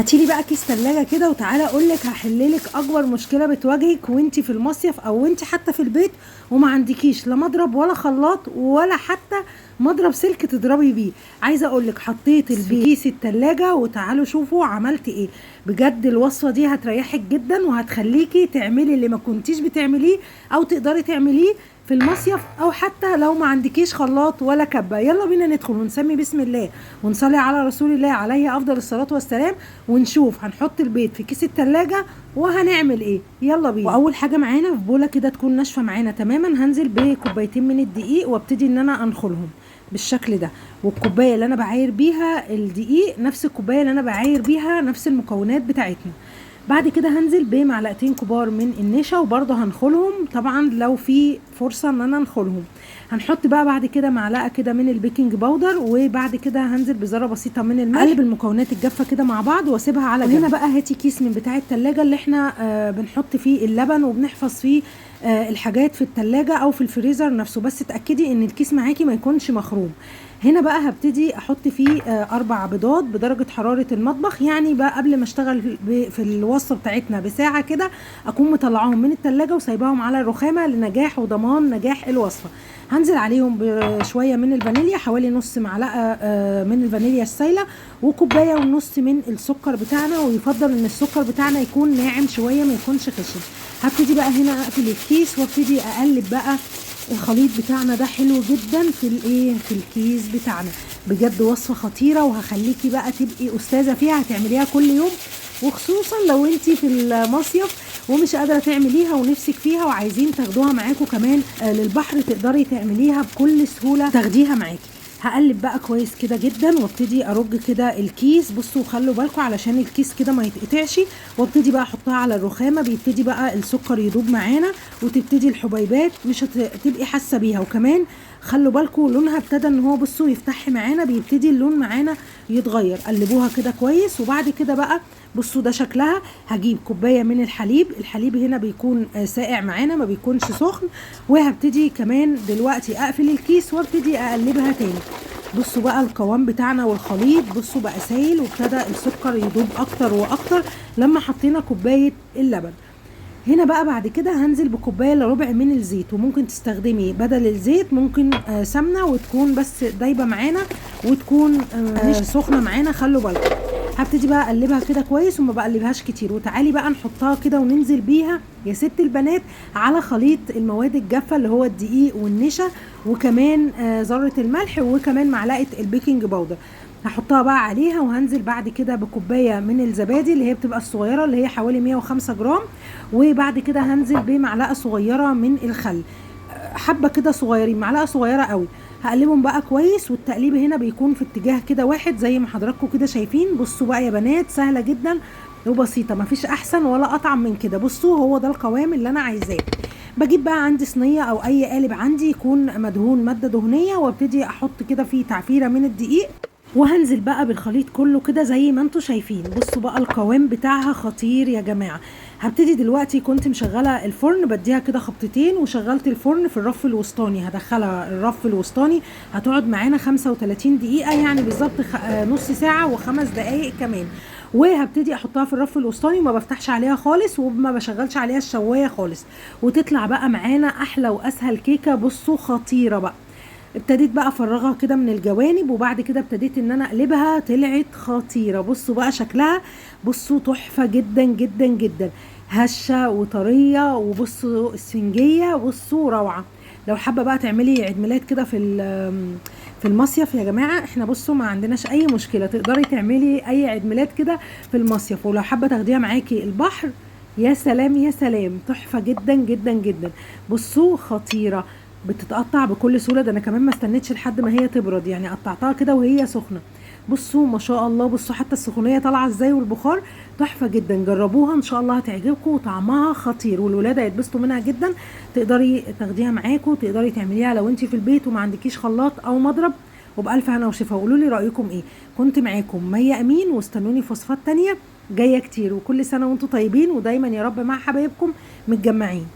هاتيلي بقى كيس تلاجة كده وتعالى اقولك هحللك اكبر مشكله بتواجهك وانتي في المصيف او وانتي حتى في البيت وما عندكيش لا مضرب ولا خلاط ولا حتى مضرب سلك تضربي بيه. عايزه اقولك حطيت كيس التلاجة وتعالوا شوفوا عملت ايه. بجد الوصفه دي هتريحك جدا وهتخليكي تعملي اللي ما كنتيش بتعمليه او تقدري تعمليه في المصيف او حتى لو ما عندكيش خلاط ولا كبه. يلا بينا ندخل ونسمي بسم الله ونصلي على رسول الله عليه افضل الصلاه والسلام ونشوف هنحط البيض في كيس التلاجة وهنعمل ايه. يلا بينا. واول حاجه معانا في بوله كده تكون ناشفه معانا تماما هنزل بكوبايتين من الدقيق وابتدي ان انا انخلهم بالشكل ده. والكوبايه اللي انا بعاير بيها الدقيق نفس الكوبايه اللي انا بعاير بيها نفس المكونات بتاعتنا. بعد كده هنزل بمعلقتين كبار من النشا وبرضه هنخلهم طبعا لو في فرصه ان انا انخلهم. هنحط بقى بعد كده معلقه كده من البيكنج باودر وبعد كده هنزل بذره بسيطه من الملح. اقلب المكونات الجافه كده مع بعض واسيبها على جنب. هنا بقى هاتي كيس من بتاع التلاجة اللي احنا بنحط فيه اللبن وبنحفظ فيه الحاجات في التلاجة او في الفريزر نفسه، بس اتاكدي ان الكيس معاكي ما يكونش مخروم. هنا بقى هبتدي احط فيه 4 بيضات بدرجه حراره المطبخ، يعني بقى قبل ما اشتغل في الوصفه بتاعتنا بساعه كده اكون مطلعاهم من التلاجة وسايباهم على الرخامه لنجاح وضمان نجاح الوصفه. هنزل عليهم بشويه من الفانيليا، حوالي نص معلقه من الفانيليا السايله وكوبايه ونص من السكر بتاعنا، ويفضل ان السكر بتاعنا يكون ناعم شويه ما يكونش خشن. هبتدي بقى هنا اقفل الكيس وابتدي اقلب بقى الخليط بتاعنا ده حلو جدا في الكيس بتاعنا. بجد وصفه خطيره وهخليكي بقى تبقي استاذه فيها، هتعمليها كل يوم وخصوصا لو انتي في المصيف ومش قادره تعمليها ونفسك فيها وعايزين تاخدوها معاكم كمان للبحر تقدري تعمليها بكل سهوله تاخديها معاكي. هقلب بقى كويس كده جدا وابتدي ارج كده الكيس. بصوا خلوا بالكم علشان الكيس كده ما يتقطعش، وابتدي بقى احطها على الرخامه. بيبتدي بقى السكر يدوب معانا وتبتدي الحبيبات مش هتبقي حاسه بيها. وكمان خلوا بالكم لونها ابتدى ان هو بصوا يفتح معانا، بيبتدي اللون معانا يتغير. قلبوها كده كويس وبعد كده بقى بصوا ده شكلها. هجيب كوبايه من الحليب هنا بيكون ساقع معانا ما بيكونش سخن، وهبتدي كمان دلوقتي اقفل الكيس وابتدي اقلبها تاني. بصوا بقى القوام بتاعنا والخليط بصوا بقى سايل وابتدى السكر يدوب اكتر واكتر لما حطينا كوبايه اللبن. هنا بقى بعد كده هنزل بكوبايه الا ربع من الزيت، وممكن تستخدمي بدل الزيت ممكن سمنه وتكون بس دايبه معانا وتكون سخنه معانا. خلوا بالكم. هبتدي بقى اقلبها كده كويس وما بقلبهاش كتير، وتعالي بقى نحطها كده وننزل بيها يا ست البنات على خليط المواد الجافه اللي هو الدقيق والنشا وكمان ذره الملح وكمان معلقه البيكنج باودر. هحطها بقى عليها وهنزل بعد كده بكوبايه من الزبادي اللي هي بتبقى الصغيره اللي هي حوالي 105 جرام، وبعد كده هنزل بمعلقه صغيره من الخل، حبه كده صغيرين، معلقه صغيره قوي. هقلبهم بقى كويس، والتقليب هنا بيكون في اتجاه كده واحد زي ما حضراتكم كده شايفين. بصوا بقى يا بنات سهله جدا وبسيطه، مفيش احسن ولا اطعم من كده. بصوا هو ده القوام اللي انا عايزاه. بجيب بقى عندي صينيه او اي قالب عندي يكون مدهون ماده دهنيه، وابتدي احط كده فيه تعفيره من الدقيق وهنزل بقى بالخليط كله كده زي ما انتم شايفين. بصوا بقى القوام بتاعها خطير يا جماعه. هبتدي دلوقتي كنت مشغله الفرن بديها كده خبطتين وشغلت الفرن في الرف الوسطاني، هدخلها الرف الوسطاني هتقعد معانا 35 دقيقه يعني بالظبط نص ساعه و5 دقائق كمان. وهبتدي احطها في الرف الوسطاني وما بفتحش عليها خالص وما بشغلش عليها الشوايه خالص، وتطلع بقى معانا احلى واسهل كيكه. بصوا خطيره بقى. ابتديت بقى افرغها كده من الجوانب وبعد كده ابتديت ان انا اقلبها، طلعت خطيره. بصوا بقى شكلها بصوا تحفه جدا جدا جدا، هشه وطريه، وبصوا السنجيه بصوا روعه. لو حابه بقى تعملي عيد ميلاد كده في المصيف يا جماعه، احنا بصوا ما عندناش اي مشكله، تقدري تعملي اي عيد ميلاد كده في المصيف. ولو حابه تاخديها معاكي البحر يا سلام يا سلام، تحفه جدا جدا جدا. بصوا خطيره، بتتقطع بكل سهوله. ده انا كمان ما استنيتش لحد ما هي تبرد، يعني قطعتها كده وهي سخنه. بصوا ما شاء الله، بصوا حتى السخونيه طالعه ازاي والبخار تحفه جدا. جربوها ان شاء الله هتعجبكم وطعمها خطير والولاد هيتبسطوا منها جدا. تقدري تاخديها معاكم، تقدري تعمليها لو انت في البيت وما عندكيش خلاط او مضرب، وبالف هنا وشفا. وقولوا لي رايكم ايه. كنت معاكم مي امين، واستنوني في وصفات تانية جايه كتير. وكل سنه وانتم طيبين ودايما يا رب مع حبايبكم متجمعين.